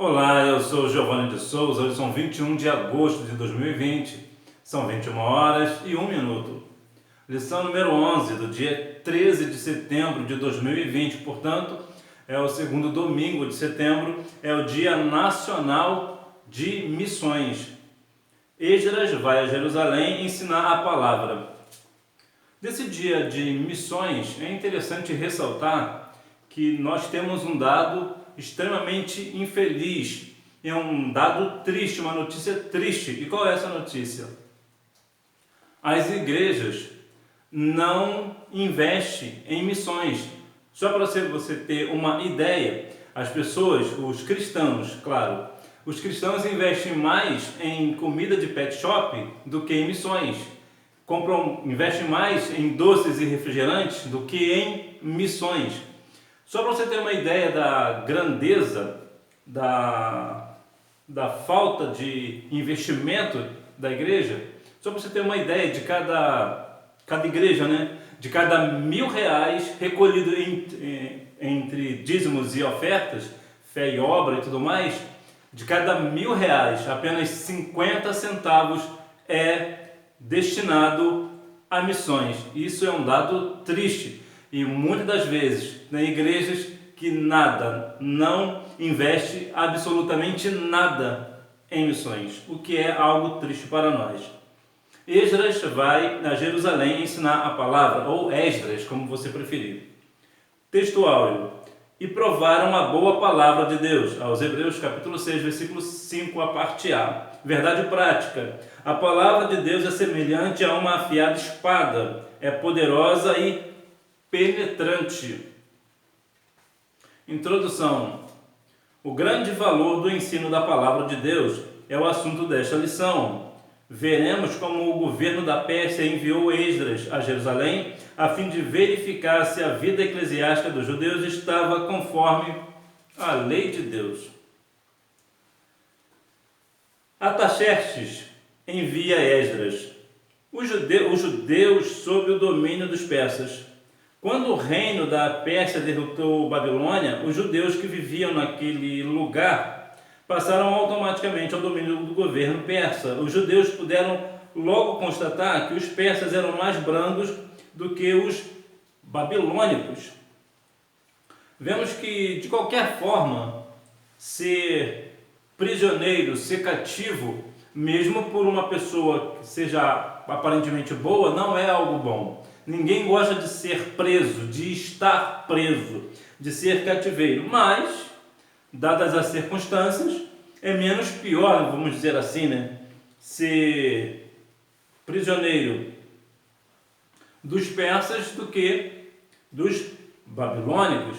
Olá, eu sou Giovanni de Souza. Hoje são 21 de agosto de 2020, são 21 horas e 1 minuto. Lição número 11 do dia 13 de setembro de 2020, portanto, é o segundo domingo de setembro, é o Dia Nacional de Missões. Esdras vai a Jerusalém ensinar a palavra. Desse dia de missões, é interessante ressaltar que nós temos um dado extremamente infeliz, é um dado triste, uma notícia triste. E qual é essa notícia? As igrejas não investem em missões. Só para você ter uma ideia, as pessoas, os cristãos, claro, os cristãos investem mais em comida de pet shop do que em missões. Investem mais em doces e refrigerantes do que em missões. Só para você ter uma ideia da grandeza, da falta de investimento da igreja, só para você ter uma ideia de cada igreja, né? De cada R$ 1.000 recolhido entre dízimos e ofertas, fé e obra e tudo mais, de cada R$ 1.000, apenas 50 centavos é destinado a missões. Isso é um dado triste. E muitas das vezes, tem igrejas que não investe absolutamente nada em missões, o que é algo triste para nós. Esdras vai a Jerusalém ensinar a palavra, ou Esdras, como você preferir. Texto áureo. E provaram a boa palavra de Deus. Aos Hebreus capítulo 6, versículo 5, a parte A. Verdade prática. A palavra de Deus é semelhante a uma afiada espada. É poderosa e penetrante. Introdução. O grande valor do ensino da palavra de Deus é o assunto desta lição. Veremos como o governo da Pérsia enviou Esdras a Jerusalém a fim de verificar se a vida eclesiástica dos judeus estava conforme a lei de Deus. Artaxerxes envia Esdras. Os judeus sob o domínio dos persas. Quando o reino da Pérsia derrotou Babilônia, os judeus que viviam naquele lugar passaram automaticamente ao domínio do governo persa. Os judeus puderam logo constatar que os persas eram mais brandos do que os babilônicos. Vemos que, de qualquer forma, ser prisioneiro, ser cativo, mesmo por uma pessoa que seja aparentemente boa, não é algo bom. Ninguém gosta de ser preso, de estar preso, de ser cativeiro, mas, dadas as circunstâncias, é menos pior, vamos dizer assim, né? Ser prisioneiro dos persas do que dos babilônicos.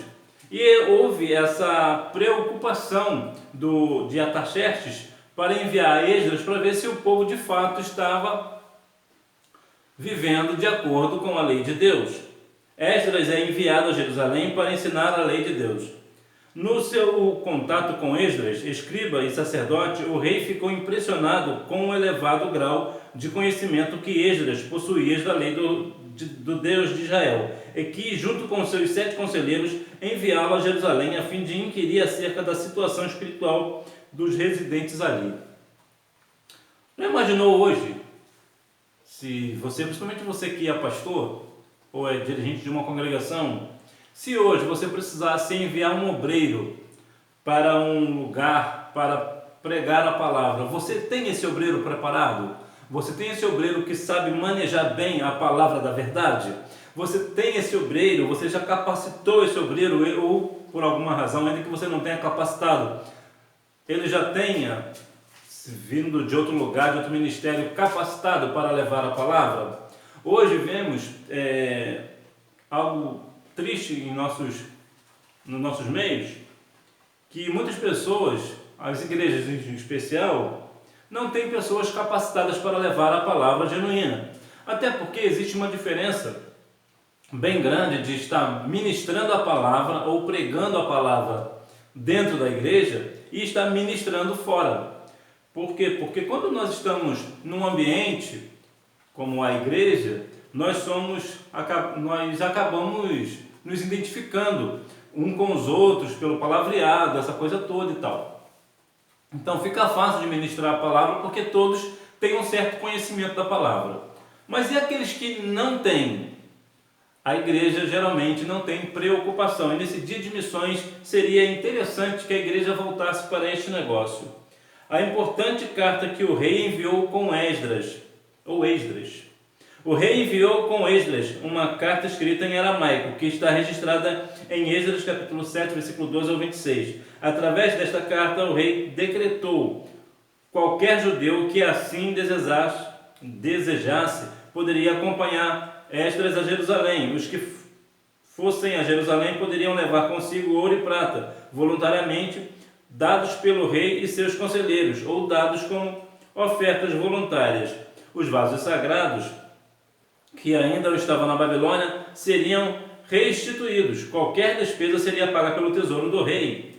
E houve essa preocupação de Artaxerxes para enviar Esdras para ver se o povo de fato estava vivendo de acordo com a lei de Deus. Esdras é enviado a Jerusalém para ensinar a lei de Deus. No seu contato com Esdras, escriba e sacerdote, o rei ficou impressionado com o elevado grau de conhecimento que Esdras possuía da lei do Deus de Israel, e que, junto com seus 7 conselheiros, enviá-lo a Jerusalém a fim de inquirir acerca da situação espiritual dos residentes ali. Já imaginou hoje, se você, principalmente você que é pastor ou é dirigente de uma congregação, se hoje você precisasse enviar um obreiro para um lugar para pregar a palavra, você tem esse obreiro preparado? Você tem esse obreiro que sabe manejar bem a palavra da verdade? Você tem esse obreiro, você já capacitou esse obreiro, ou por alguma razão, ainda que você não tenha capacitado, ele já tenha vindo de outro lugar, de outro ministério, capacitado para levar a palavra? Hoje vemos algo triste nos nossos meios, que muitas pessoas, as igrejas em especial, não têm pessoas capacitadas para levar a palavra genuína. Até porque existe uma diferença bem grande de estar ministrando a palavra ou pregando a palavra dentro da igreja e estar ministrando fora. Por quê? Porque quando nós estamos num ambiente como a igreja, nós acabamos nos identificando um com os outros pelo palavreado, essa coisa toda e tal. Então fica fácil de ministrar a palavra porque todos têm um certo conhecimento da palavra. Mas e aqueles que não têm? A igreja geralmente não tem preocupação. E nesse dia de missões seria interessante que a igreja voltasse para este negócio. A importante carta que o rei enviou com Esdras, ou Esdras. O rei enviou com Esdras uma carta escrita em aramaico, que está registrada em Esdras capítulo 7, versículo 12 ao 26. Através desta carta, o rei decretou: qualquer judeu que assim desejasse poderia acompanhar Esdras a Jerusalém. Os que fossem a Jerusalém poderiam levar consigo ouro e prata, voluntariamente, dados pelo rei e seus conselheiros, ou dados como ofertas voluntárias. Os vasos sagrados, que ainda estavam na Babilônia, seriam restituídos. Qualquer despesa seria paga pelo tesouro do rei.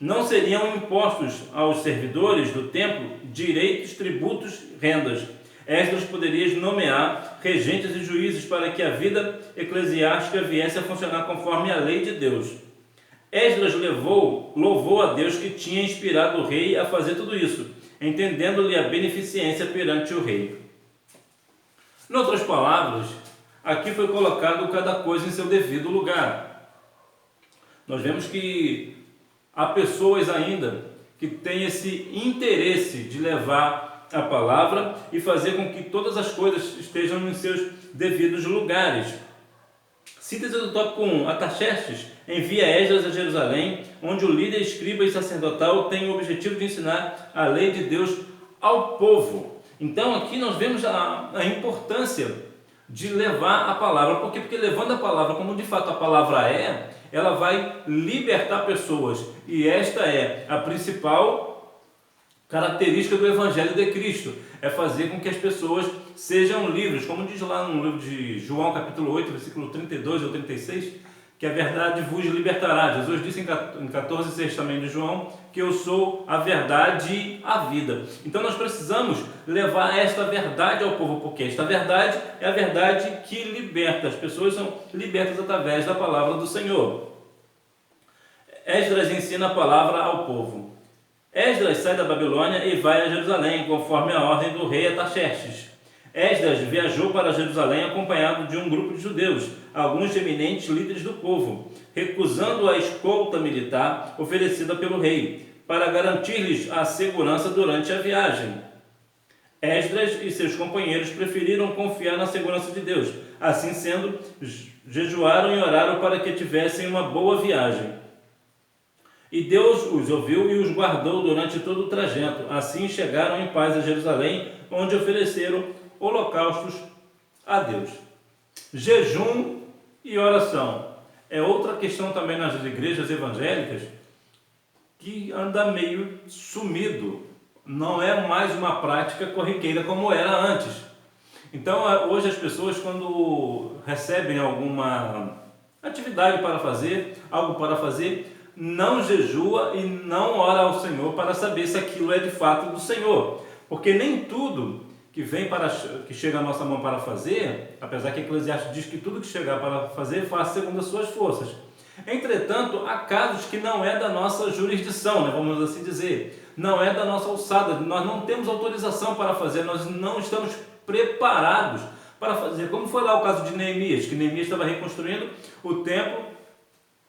Não seriam impostos aos servidores do templo direitos, tributos, rendas. Esdras poderia nomear regentes e juízes para que a vida eclesiástica viesse a funcionar conforme a lei de Deus. Esdras louvou a Deus que tinha inspirado o rei a fazer tudo isso, entendendo-lhe a beneficência perante o rei. Em outras palavras, aqui foi colocado cada coisa em seu devido lugar. Nós vemos que há pessoas ainda que têm esse interesse de levar a palavra e fazer com que todas as coisas estejam em seus devidos lugares. Síntese do tópico 1. Artaxerxes envia Esdras a Jerusalém, onde o líder escriba e sacerdotal tem o objetivo de ensinar a lei de Deus ao povo. Então aqui nós vemos a importância de levar a palavra. Por quê? Porque levando a palavra como de fato a palavra é, ela vai libertar pessoas. E esta é a principal característica do Evangelho de Cristo, é fazer com que as pessoas sejam livres, como diz lá no livro de João, capítulo 8, versículo 32 ou 36, que a verdade vos libertará. Jesus disse em 14,6 também de João, que eu sou a verdade e a vida. Então nós precisamos levar esta verdade ao povo, porque esta verdade é a verdade que liberta. As pessoas são libertas através da palavra do Senhor. Esdras ensina a palavra ao povo. Esdras sai da Babilônia e vai a Jerusalém, conforme a ordem do rei Artaxerxes. Esdras viajou para Jerusalém acompanhado de um grupo de judeus, alguns eminentes líderes do povo, recusando a escolta militar oferecida pelo rei, para garantir-lhes a segurança durante a viagem. Esdras e seus companheiros preferiram confiar na segurança de Deus. Assim sendo, jejuaram e oraram para que tivessem uma boa viagem. E Deus os ouviu e os guardou durante todo o trajeto. Assim chegaram em paz a Jerusalém, onde ofereceram holocaustos a Deus. Jejum e oração é outra questão também nas igrejas evangélicas que anda meio sumido. Não é mais uma prática corriqueira como era antes. Então, hoje as pessoas, quando recebem alguma atividade para fazer, algo para fazer, não jejua e não ora ao Senhor para saber se aquilo é de fato do Senhor, porque nem tudo que chega à nossa mão para fazer, apesar que Eclesiastes diz que tudo que chegar para fazer, faça segundo as suas forças. Entretanto, há casos que não é da nossa jurisdição, né, vamos assim dizer, não é da nossa alçada, nós não temos autorização para fazer, nós não estamos preparados para fazer, como foi lá o caso de Neemias, que Neemias estava reconstruindo o templo.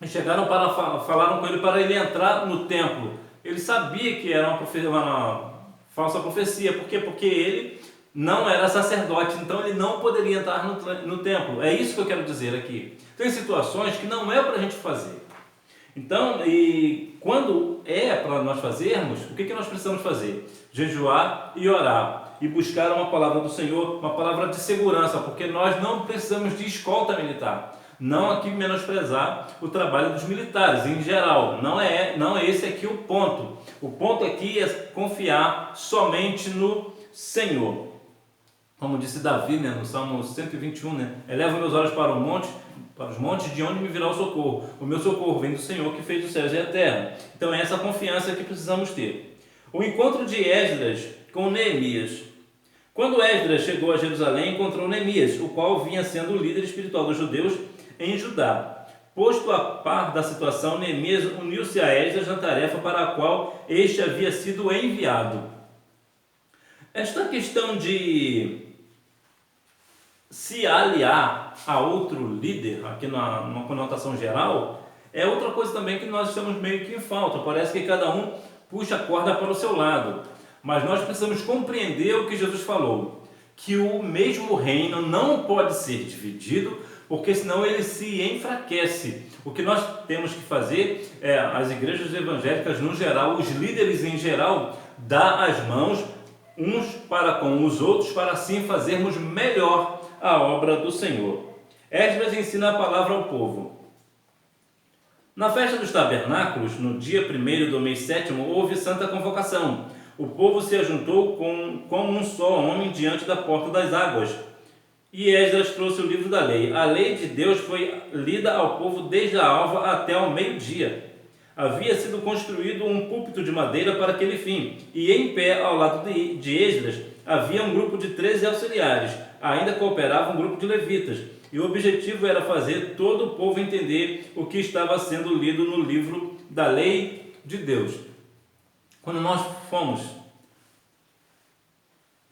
E chegaram falaram com ele para ele entrar no templo. Ele sabia que era uma falsa profecia. Por quê? Porque ele não era sacerdote, então ele não poderia entrar no templo. É isso que eu quero dizer aqui. Tem situações que não é para a gente fazer. Então, e quando é para nós fazermos, o que nós precisamos fazer? Jejuar e orar. E buscar uma palavra do Senhor, uma palavra de segurança, porque nós não precisamos de escolta militar. Não aqui menosprezar o trabalho dos militares, em geral, não é esse aqui o ponto. O ponto aqui é confiar somente no Senhor. Como disse Davi, né, no Salmo 121, né, eleva meus olhos para os montes, de onde me virá o socorro. O meu socorro vem do Senhor que fez os céus e a terra. Então é essa confiança que precisamos ter. O encontro de Esdras com Neemias. Quando Esdras chegou a Jerusalém, encontrou Neemias, o qual vinha sendo o líder espiritual dos judeus em Judá. Posto a par da situação, Neemias uniu-se a Esdras na tarefa para a qual este havia sido enviado. Esta questão de se aliar a outro líder, aqui numa conotação geral, é outra coisa também que nós estamos meio que em falta. Parece que cada um puxa a corda para o seu lado. Mas nós precisamos compreender o que Jesus falou, que o mesmo reino não pode ser dividido, porque senão ele se enfraquece. O que nós temos que fazer é, as igrejas evangélicas no geral, os líderes em geral, dar as mãos uns para com os outros, para assim fazermos melhor a obra do Senhor. Esdras ensina a palavra ao povo. Na festa dos tabernáculos, no dia 1º do mês 7º, houve santa convocação. O povo se ajuntou como um só homem diante da porta das águas. E Esdras trouxe o livro da lei. A lei de Deus foi lida ao povo desde a alva até ao meio-dia. Havia sido construído um púlpito de madeira para aquele fim, e em pé ao lado de Esdras havia um grupo de 13 auxiliares. Ainda cooperava um grupo de levitas, e o objetivo era fazer todo o povo entender o que estava sendo lido no livro da lei de Deus. Quando nós fomos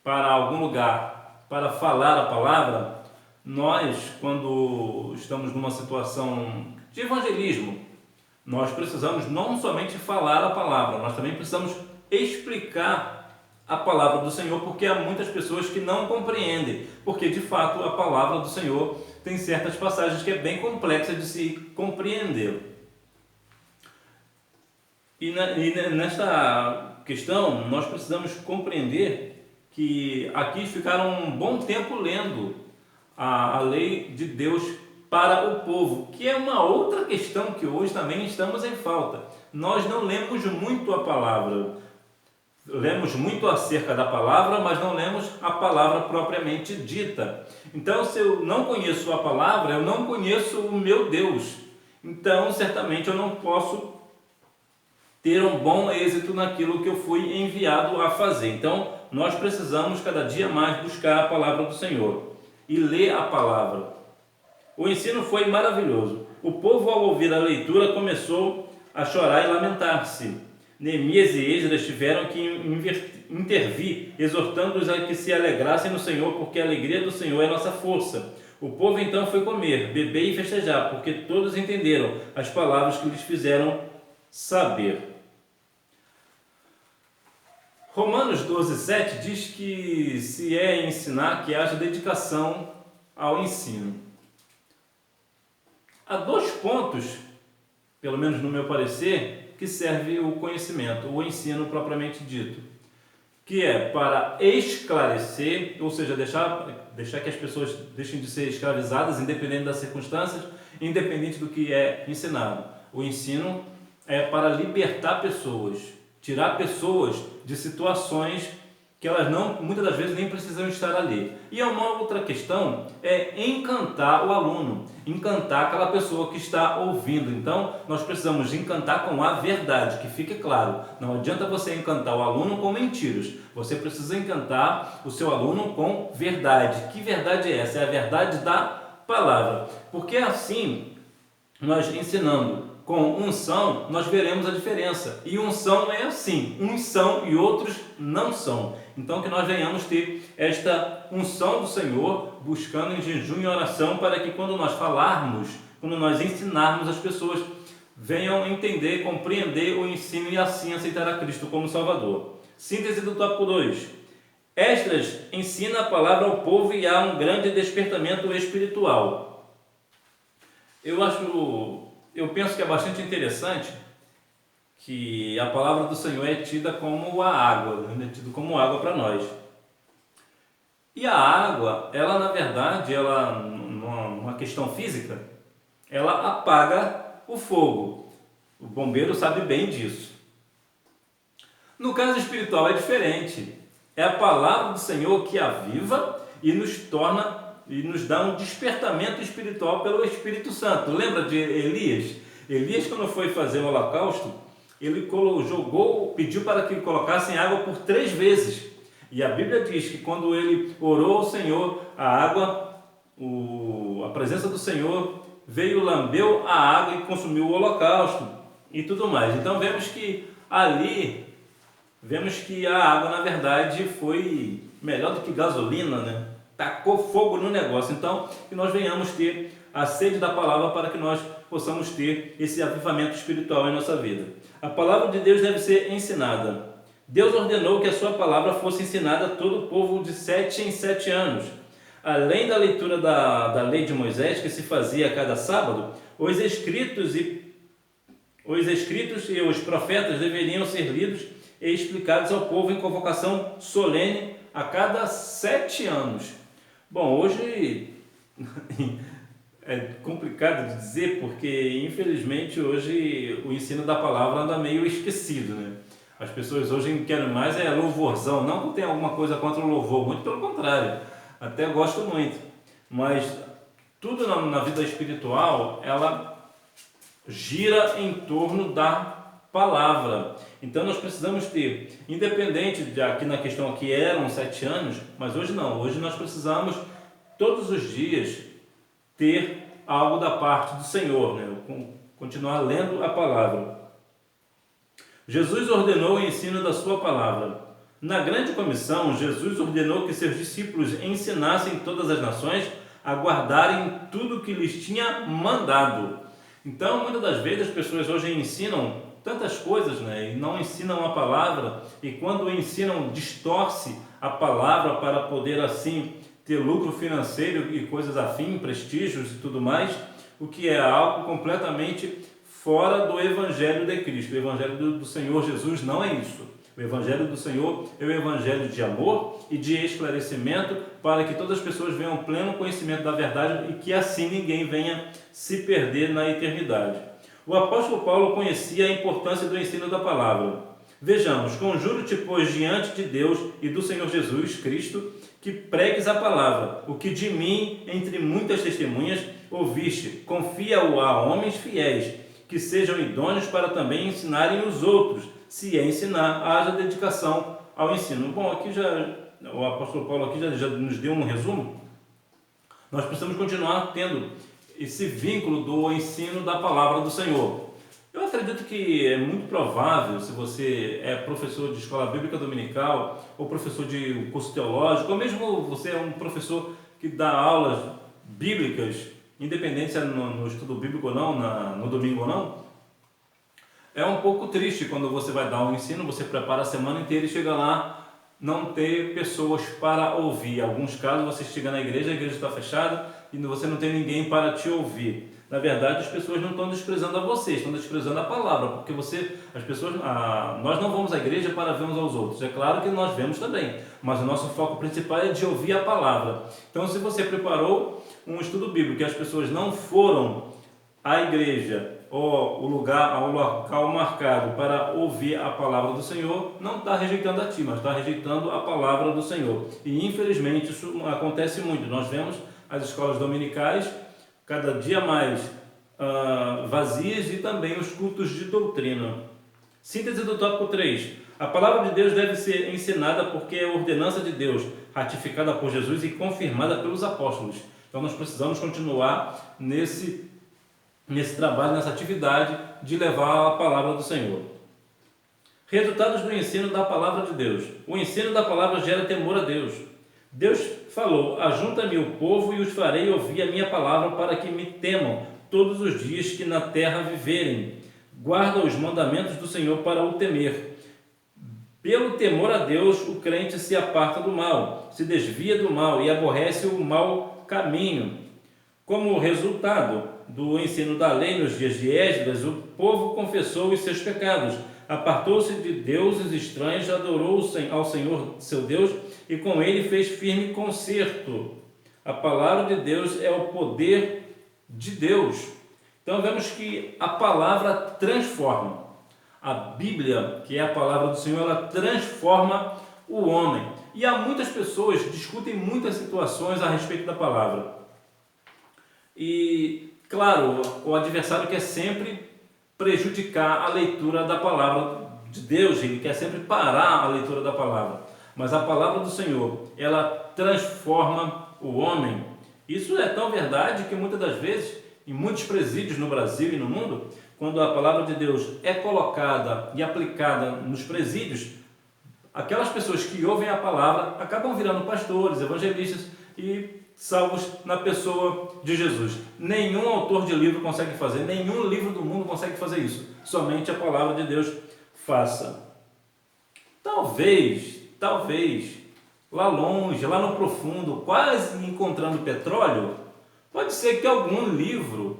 para algum lugar para falar a palavra, nós, quando estamos numa situação de evangelismo, nós precisamos não somente falar a palavra, nós também precisamos explicar a palavra do Senhor, porque há muitas pessoas que não compreendem, porque de fato a palavra do Senhor tem certas passagens que é bem complexa de se compreender. E nesta questão nós precisamos compreender que aqui ficaram um bom tempo lendo a lei de Deus para o povo, que é uma outra questão que hoje também estamos em falta. Nós não lemos muito a palavra, lemos muito acerca da palavra, mas não lemos a palavra propriamente dita. Então, se eu não conheço a palavra, eu não conheço o meu Deus. Então, certamente eu não posso ter um bom êxito naquilo que eu fui enviado a fazer. Então, nós precisamos cada dia mais buscar a palavra do Senhor e ler a palavra. O ensino foi maravilhoso. O povo, ao ouvir a leitura, começou a chorar e lamentar-se. Neemias e Esdras tiveram que intervir, exortando-os a que se alegrassem no Senhor, porque a alegria do Senhor é nossa força. O povo então foi comer, beber e festejar, porque todos entenderam as palavras que lhes fizeram saber. Romanos 12:7 diz que se é ensinar, que haja dedicação ao ensino. Há 2 pontos, pelo menos no meu parecer, que serve o conhecimento, o ensino propriamente dito, que é para esclarecer, ou seja, deixar que as pessoas deixem de ser escravizadas, independente das circunstâncias, independente do que é ensinado. O ensino é para libertar pessoas, tirar pessoas de situações que elas não, muitas das vezes, nem precisam estar ali. E uma outra questão é encantar o aluno, encantar aquela pessoa que está ouvindo. Então, nós precisamos encantar com a verdade, que fique claro. Não adianta você encantar o aluno com mentiras. Você precisa encantar o seu aluno com verdade. Que verdade é essa? É a verdade da palavra. Porque assim, nós ensinando com unção, nós veremos a diferença. E unção é assim, uns são e outros não são. Então que nós venhamos ter esta unção do Senhor, buscando em jejum e oração, para que quando nós falarmos, quando nós ensinarmos, as pessoas venham entender, compreender o ensino e assim aceitar a Cristo como Salvador. Síntese do tópico 2. Esdras ensina a palavra ao povo e há um grande despertamento espiritual. Eu penso que é bastante interessante que a palavra do Senhor é tida como a água, é tida como água para nós. E a água, ela na verdade, numa questão física, ela apaga o fogo. O bombeiro sabe bem disso. No caso espiritual é diferente. É a palavra do Senhor que aviva e nos dá um despertamento espiritual pelo Espírito Santo. Lembra de Elias? Elias, quando foi fazer o holocausto, ele pediu para que colocassem água por 3 vezes. E a Bíblia diz que quando ele orou ao Senhor, a água, a presença do Senhor veio, lambeu a água e consumiu o holocausto e tudo mais. Então vemos que ali, a água na verdade foi melhor do que gasolina, né? Tacou fogo no negócio. Então que nós venhamos ter a sede da palavra para que nós possamos ter esse avivamento espiritual em nossa vida. A palavra de Deus deve ser ensinada. Deus ordenou que a sua palavra fosse ensinada a todo o povo de 7 em 7 anos. Além da leitura da lei de Moisés, que se fazia a cada sábado, os escritos e os profetas deveriam ser lidos e explicados ao povo em convocação solene a cada 7 anos. Bom, hoje é complicado de dizer, porque infelizmente hoje o ensino da palavra anda meio esquecido, né? As pessoas hoje querem mais louvorzão, não que eu tenha alguma coisa contra o louvor, muito pelo contrário, até gosto muito, mas tudo na vida espiritual, ela gira em torno da palavra. Então nós precisamos ter, independente de aqui na questão aqui eram 7 anos, mas hoje não, hoje nós precisamos todos os dias ter algo da parte do Senhor, né? Continuar lendo a palavra. Jesus ordenou o ensino da sua palavra. Na grande comissão, Jesus ordenou que seus discípulos ensinassem todas as nações a guardarem tudo o que lhes tinha mandado. Então, muitas das vezes as pessoas hoje ensinam tantas coisas, né? E não ensinam a palavra, e quando ensinam, distorce a palavra para poder assim ter lucro financeiro e coisas afim, prestígios e tudo mais, o que é algo completamente fora do Evangelho de Cristo. O Evangelho do Senhor Jesus não é isso. O Evangelho do Senhor é o Evangelho de amor e de esclarecimento para que todas as pessoas venham ao pleno conhecimento da verdade e que assim ninguém venha se perder na eternidade. O apóstolo Paulo conhecia a importância do ensino da palavra. Vejamos: conjuro-te, pois, diante de Deus e do Senhor Jesus Cristo, que pregues a palavra, o que de mim, entre muitas testemunhas, ouviste. Confia-o a homens fiéis, que sejam idôneos para também ensinarem os outros. Se é ensinar, haja dedicação ao ensino. Bom, aqui o apóstolo Paulo aqui já nos deu um resumo. Nós precisamos continuar tendo esse vínculo do ensino da palavra do Senhor. Eu acredito que é muito provável, se você é professor de escola bíblica dominical, ou professor de curso teológico, ou mesmo você é um professor que dá aulas bíblicas, independente se é no estudo bíblico ou não, no domingo ou não, é um pouco triste quando você vai dar um ensino, você prepara a semana inteira e chega lá, não ter pessoas para ouvir. Em alguns casos você chega na igreja, a igreja está fechada e você não tem ninguém para te ouvir. Na verdade, as pessoas não estão desprezando a você, estão desprezando a palavra, porque nós não vamos à igreja para vermos aos outros. É claro que nós vemos também, mas o nosso foco principal é de ouvir a palavra. Então, se você preparou um estudo bíblico e as pessoas não foram à igreja ou ao local marcado para ouvir a palavra do Senhor, não está rejeitando a ti, mas está rejeitando a palavra do Senhor. E infelizmente isso acontece muito. Nós vemos as escolas dominicais cada dia mais vazias e também os cultos de doutrina. Síntese do tópico 3. A palavra de Deus deve ser ensinada porque é ordenança de Deus, ratificada por Jesus e confirmada pelos apóstolos. Então nós precisamos continuar nesse trabalho, nessa atividade de levar a palavra do Senhor. Resultados do ensino da palavra de Deus. O ensino da palavra gera temor a Deus. Deus falou: ajunta-me o povo e os farei ouvir a minha palavra para que me temam todos os dias que na terra viverem. Guarda os mandamentos do Senhor para o temer. Pelo temor a Deus, o crente se aparta do mal, se desvia do mal e aborrece o mau caminho. Como resultado do ensino da lei nos dias de Esdras, o povo confessou os seus pecados, apartou-se de deuses estranhos, adorou ao Senhor seu Deus e com ele fez firme concerto. A palavra de Deus é o poder de Deus. Então vemos que a palavra transforma. A Bíblia, que é a palavra do Senhor, ela transforma o homem. E há muitas pessoas que discutem muitas situações a respeito da palavra. E, claro, o adversário quer sempre prejudicar a leitura da palavra de Deus, ele quer sempre parar a leitura da palavra. Mas a palavra do Senhor, ela transforma o homem. Isso é tão verdade que muitas das vezes, em muitos presídios no Brasil e no mundo, quando a palavra de Deus é colocada e aplicada nos presídios, aquelas pessoas que ouvem a palavra acabam virando pastores, evangelistas e salvos na pessoa de Jesus. Nenhum autor de livro consegue fazer, nenhum livro do mundo consegue fazer isso. Somente a palavra de Deus faça. Talvez, lá longe, lá no profundo, quase encontrando petróleo, pode ser que algum livro,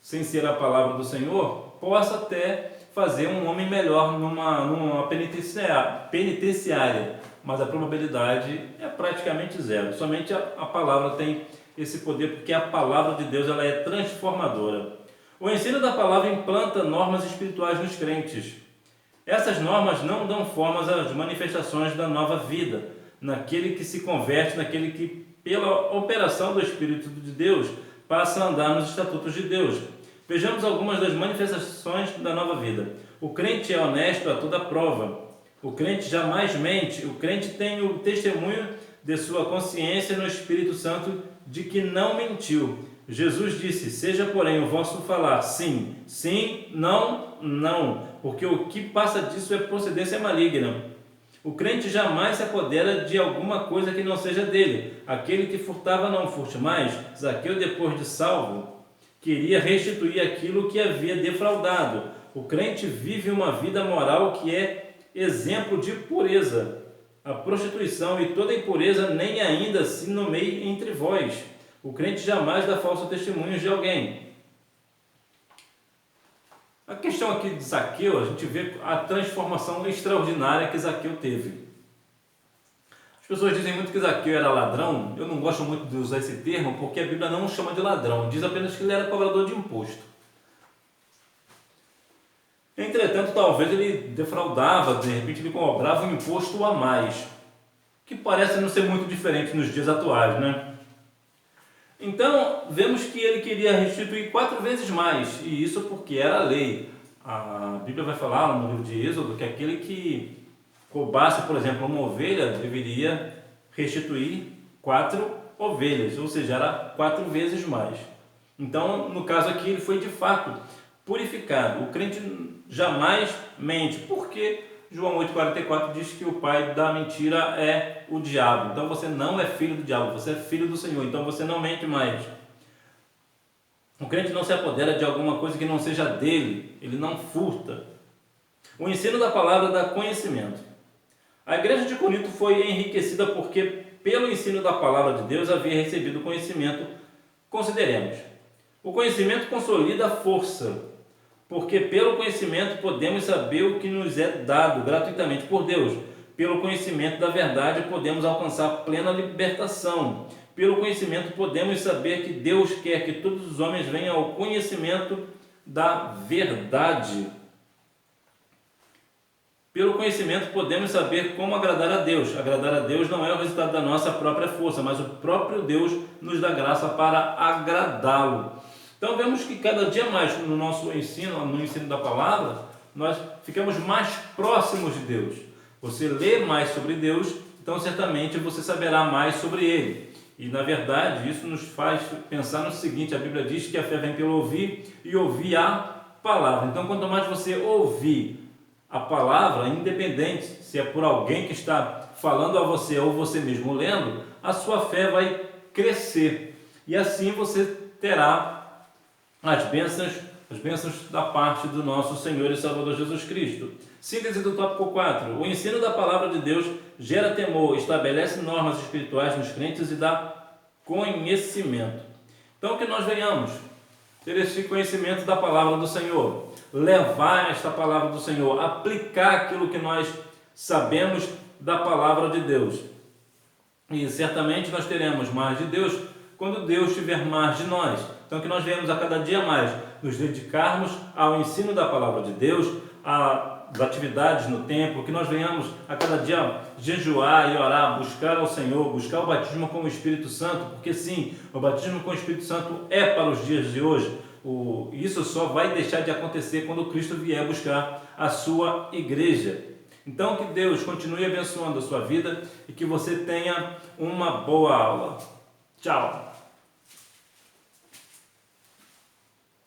sem ser a palavra do Senhor, possa até fazer um homem melhor numa penitenciária, mas a probabilidade é praticamente zero. Somente a palavra tem esse poder, porque a palavra de Deus ela é transformadora. O ensino da palavra implanta normas espirituais nos crentes. Essas normas não dão formas às manifestações da nova vida, naquele que se converte, naquele que, pela operação do Espírito de Deus, passa a andar nos estatutos de Deus. Vejamos algumas das manifestações da nova vida. O crente é honesto a toda prova. O crente jamais mente. O crente tem o testemunho de sua consciência no Espírito Santo de que não mentiu. Jesus disse: seja, porém, o vosso falar sim, sim, não, não, porque o que passa disso é procedência maligna. O crente jamais se apodera de alguma coisa que não seja dele. Aquele que furtava não furte mais. Zaqueu, depois de salvo, queria restituir aquilo que havia defraudado. O crente vive uma vida moral que é exemplo de pureza. A prostituição e toda impureza nem ainda se nomeia entre vós. O crente jamais dá falso testemunho de alguém. A questão aqui de Zaqueu, a gente vê a transformação extraordinária que Zaqueu teve. As pessoas dizem muito que Zaqueu era ladrão. Eu não gosto muito de usar esse termo, porque a Bíblia não o chama de ladrão, diz apenas que ele era cobrador de imposto. Entretanto, talvez ele defraudava, de repente ele cobrava um imposto a mais, que parece não ser muito diferente nos dias atuais, né? Então, vemos que ele queria restituir 4 vezes mais, e isso porque era a lei. A Bíblia vai falar no livro de Êxodo que aquele que roubasse, por exemplo, uma ovelha, deveria restituir 4 ovelhas, ou seja, era 4 vezes mais. Então, no caso aqui, ele foi de fato purificado. O crente jamais mente, porque João 8,44 diz que o pai da mentira é o diabo. Então você não é filho do diabo, você é filho do Senhor, então você não mente mais. O crente não se apodera de alguma coisa que não seja dele, ele não furta. O ensino da palavra dá conhecimento. A igreja de Corinto foi enriquecida porque, pelo ensino da palavra de Deus, havia recebido conhecimento. Consideremos. O conhecimento consolida a força, porque pelo conhecimento podemos saber o que nos é dado gratuitamente por Deus. Pelo conhecimento da verdade podemos alcançar plena libertação. Pelo conhecimento podemos saber que Deus quer que todos os homens venham ao conhecimento da verdade. Pelo conhecimento podemos saber como agradar a Deus. Agradar a Deus não é o resultado da nossa própria força, mas o próprio Deus nos dá graça para agradá-lo. Então vemos que cada dia mais no nosso ensino, no ensino da palavra, nós ficamos mais próximos de Deus. Você lê mais sobre Deus, então certamente você saberá mais sobre Ele. E na verdade isso nos faz pensar no seguinte: a Bíblia diz que a fé vem pelo ouvir e ouvir a palavra. Então quanto mais você ouvir a palavra, independente se é por alguém que está falando a você ou você mesmo lendo, a sua fé vai crescer. E assim você terá as bênçãos da parte do nosso Senhor e Salvador Jesus Cristo. Síntese do tópico 4. O ensino da palavra de Deus gera temor, estabelece normas espirituais nos crentes e dá conhecimento. Então que nós venhamos ter esse conhecimento da palavra do Senhor, levar esta palavra do Senhor, aplicar aquilo que nós sabemos da palavra de Deus. E certamente nós teremos mais de Deus quando Deus tiver mais de nós. Então que nós venhamos a cada dia mais nos dedicarmos ao ensino da palavra de Deus, às atividades no templo, que nós venhamos a cada dia jejuar e orar, buscar ao Senhor, buscar o batismo com o Espírito Santo, porque sim, o batismo com o Espírito Santo é para os dias de hoje. Isso só vai deixar de acontecer quando Cristo vier buscar a sua igreja. Então que Deus continue abençoando a sua vida e que você tenha uma boa aula. Tchau!